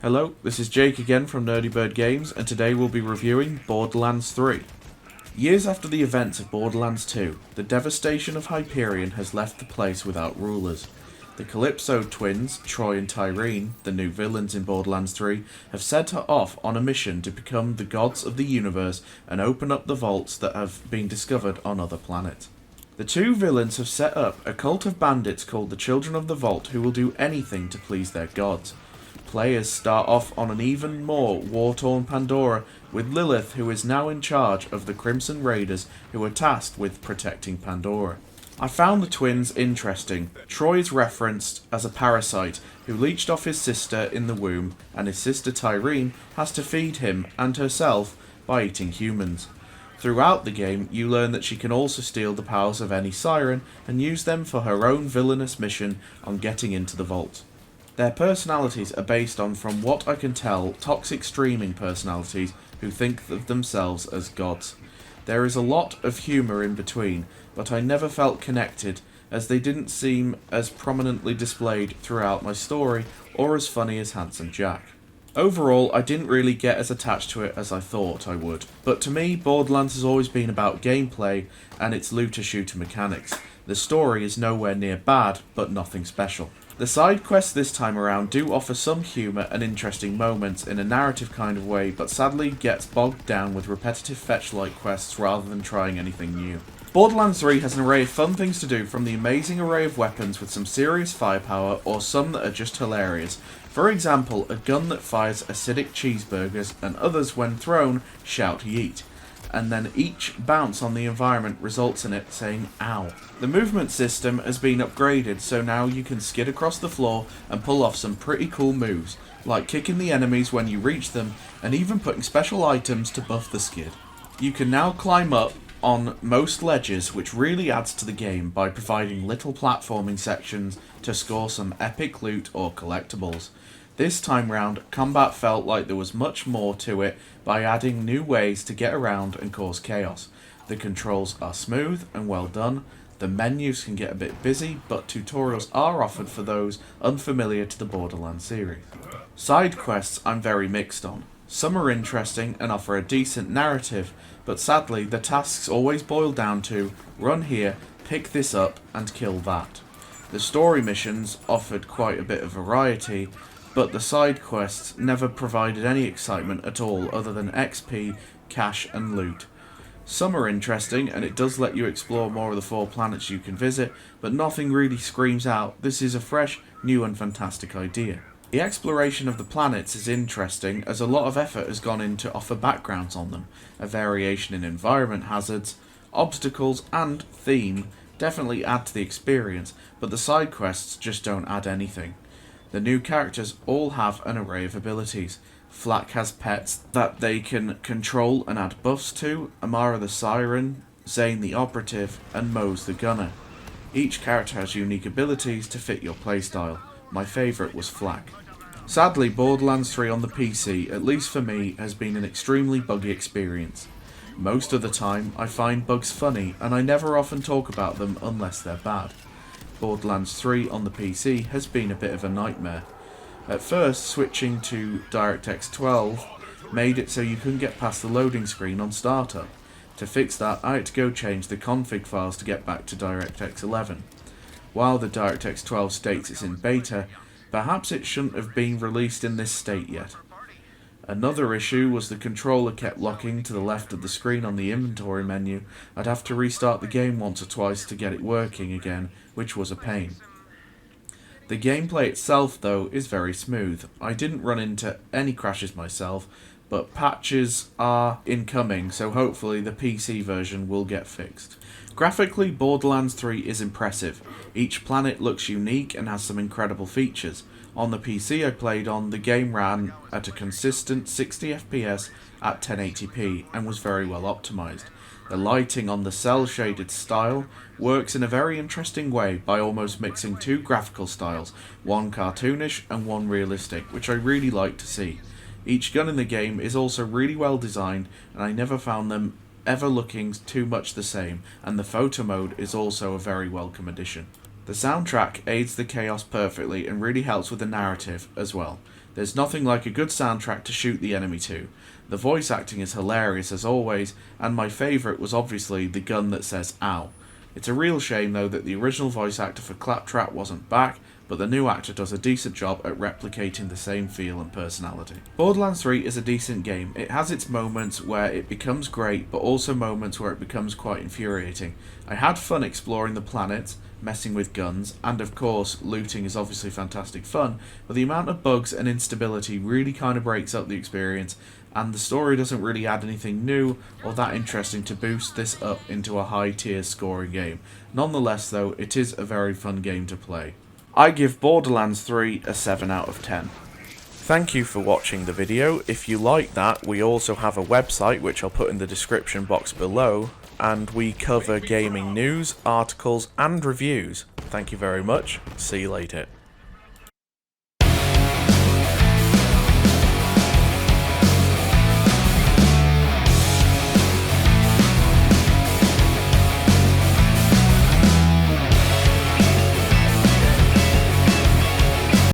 Hello, this is Jake again from Nerdy Bird Games, and today we'll be reviewing Borderlands 3. Years after the events of Borderlands 2, the devastation of Hyperion has left the place without rulers. The Calypso twins, Troy and Tyreen, the new villains in Borderlands 3, have set her off on a mission to become the gods of the universe and open up the vaults that have been discovered on other planets. The two villains have set up a cult of bandits called the Children of the Vault who will do anything to please their gods. Players start off on an even more war-torn Pandora with Lilith, who is now in charge of the Crimson Raiders who are tasked with protecting Pandora. I found the twins interesting. Troy is referenced as a parasite who leached off his sister in the womb, and his sister Tyreen has to feed him and herself by eating humans. Throughout the game, you learn that she can also steal the powers of any siren and use them for her own villainous mission on getting into the vault. Their personalities are based on, from what I can tell, toxic streaming personalities who think of themselves as gods. There is a lot of humour in between, but I never felt connected, as they didn't seem as prominently displayed throughout my story or as funny as Handsome Jack. Overall, I didn't really get as attached to it as I thought I would, but to me, Borderlands has always been about gameplay and its looter-shooter mechanics. The story is nowhere near bad, but nothing special. The side quests this time around do offer some humour and interesting moments in a narrative kind of way, but sadly gets bogged down with repetitive fetch-like quests rather than trying anything new. Borderlands 3 has an array of fun things to do, from the amazing array of weapons with some serious firepower or some that are just hilarious. For example, a gun that fires acidic cheeseburgers and others, when thrown, shout yeet. And then each bounce on the environment results in it saying ow. The movement system has been upgraded, so now you can skid across the floor and pull off some pretty cool moves, like kicking the enemies when you reach them and even putting special items to buff the skid. You can now climb up on most ledges, which really adds to the game by providing little platforming sections to score some epic loot or collectibles. This time round, combat felt like there was much more to it by adding new ways to get around and cause chaos. The controls are smooth and well done. The menus can get a bit busy, but tutorials are offered for those unfamiliar to the Borderlands series. Side quests I'm very mixed on. Some are interesting and offer a decent narrative, but sadly the tasks always boil down to run here, pick this up and kill that. The story missions offered quite a bit of variety, but the side quests never provided any excitement at all other than XP, cash and loot. Some are interesting, and it does let you explore more of the 4 planets you can visit, but nothing really screams out, this is a fresh, new and fantastic idea. The exploration of the planets is interesting, as a lot of effort has gone in to offer backgrounds on them. A variation in environment hazards, obstacles and theme definitely add to the experience, but the side quests just don't add anything. The new characters all have an array of abilities. Flak has pets that they can control and add buffs to, Amara the Siren, Zane the Operative, and Mose the Gunner. Each character has unique abilities to fit your playstyle. My favourite was Flak. Sadly, Borderlands 3 on the PC, at least for me, has been an extremely buggy experience. Most of the time, I find bugs funny, and I never often talk about them unless they're bad. Borderlands 3 on the PC has been a bit of a nightmare. At first, switching to DirectX 12 made it so you couldn't get past the loading screen on startup. To fix that, I had to go change the config files to get back to DirectX 11. While the DirectX 12 states it's in beta, perhaps it shouldn't have been released in this state yet. Another issue was the controller kept locking to the left of the screen on the inventory menu. I'd have to restart the game once or twice to get it working again, which was a pain. The gameplay itself, though, is very smooth. I didn't run into any crashes myself, but patches are incoming, so hopefully the PC version will get fixed. Graphically, Borderlands 3 is impressive. Each planet looks unique and has some incredible features. On the PC I played on, the game ran at a consistent 60 FPS at 1080p and was very well optimized. The lighting on the cel-shaded style works in a very interesting way by almost mixing 2 graphical styles, one cartoonish and one realistic, which I really like to see. Each gun in the game is also really well designed, and I never found them ever looking too much the same, and the photo mode is also a very welcome addition. The soundtrack aids the chaos perfectly and really helps with the narrative as well. There's nothing like a good soundtrack to shoot the enemy to. The voice acting is hilarious as always, and my favourite was obviously the gun that says ow. It's a real shame though that the original voice actor for Claptrap wasn't back, but the new actor does a decent job at replicating the same feel and personality. Borderlands 3 is a decent game. It has its moments where it becomes great, but also moments where it becomes quite infuriating. I had fun exploring the planet, messing with guns, and of course, looting is obviously fantastic fun, but the amount of bugs and instability really kind of breaks up the experience, and the story doesn't really add anything new or that interesting to boost this up into a high tier scoring game. Nonetheless though, it is a very fun game to play. I give Borderlands 3 a 7 out of 10. Thank you for watching the video. If you like that, we also have a website which I'll put in the description box below, and we cover gaming news, articles and reviews. Thank you very much. See you later.